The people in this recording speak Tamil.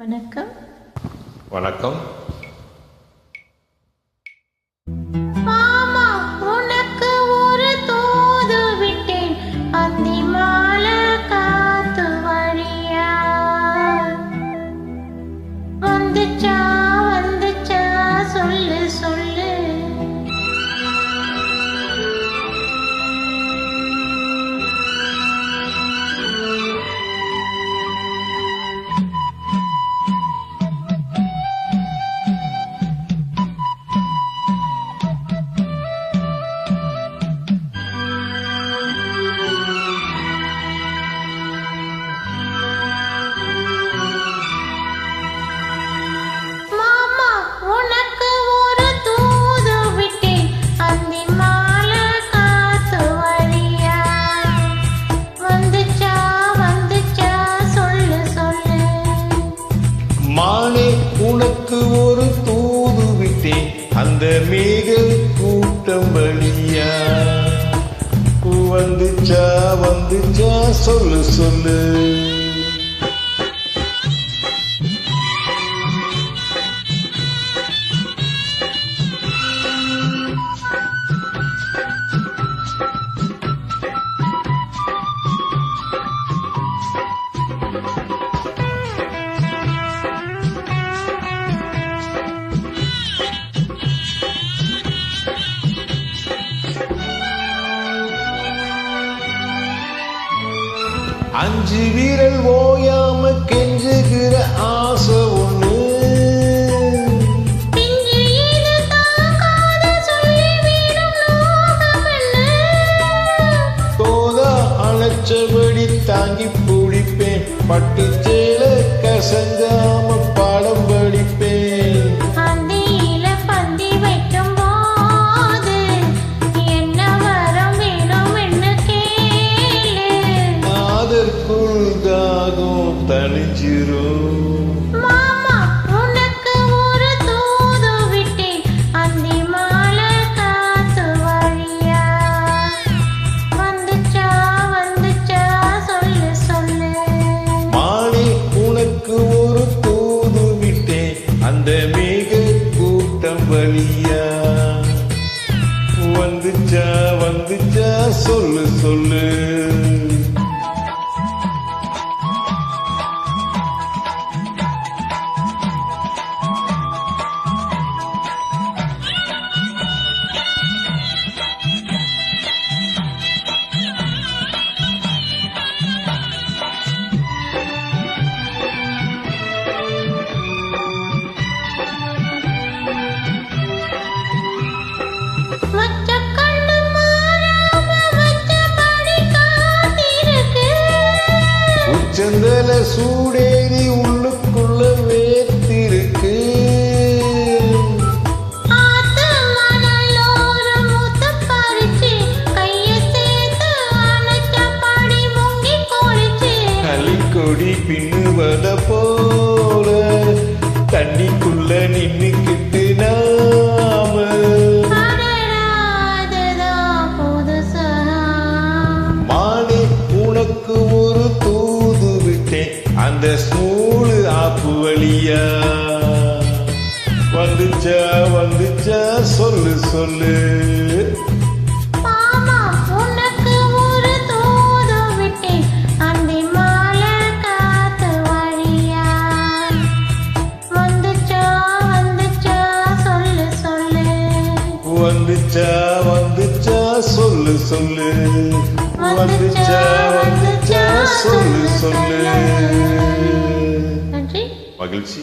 வணக்கம். வணக்கம். மாமா, உனக்கு ஒரு தூது விட்டேன், அந்தி மாலை காத்து வழியா. வந்துச்சா வந்துச்சா சொல்லு சொல்லு. மானே உனக்கு ஒரு தூது விட்டேன், அந்த மேக கூட்டம் வழியா. வந்துச்சா வந்துச்சா சொல்லு சொல்லு. அஞ்சு வீரல் ஓயாம கெஞ்சுகிற ஆசை ஒண்ணு. தோதா அணைச்சபடி தாங்கி பிடிப்பேன், பட்டு சேல கசங்காம பாடம் படிப்பேன். தாகம் தனிஞ்சிரும். மாமா, உனக்கு ஒரு தூது விட்டேன், அந்தி மாலை காத்து வழியா. வந்துச்சா வந்துச்சா சொல்லு சொல்லு. மானே உனக்கு ஒரு தூது விட்டேன், அந்த மேக கூட்டம் வழியா. வந்துச்சா வந்துச்சா சொல்லு சொல்லு. உச்சந்தல சூடேறி உள்ளுக்குள்ள வேத்திருக்கு. களிக்கொடி பின்னுவத போல தண்ணிக்குள்ள நின்னுக்கிட்டு நாம. மானே உனக்கு ஒரு தூது விட்டேன், அந்த ஸ்கூலு ஆப்பு வழியா. வந்துச்சா வந்துச்சா சொல்லு சொல்லு. வந்துச்சா வந்துச்சா சொல்லு சொல்லு. வந்துச்சா வந்துச்சா சொல்லு சொல்லு. நன்றி. மகிழ்ச்சி.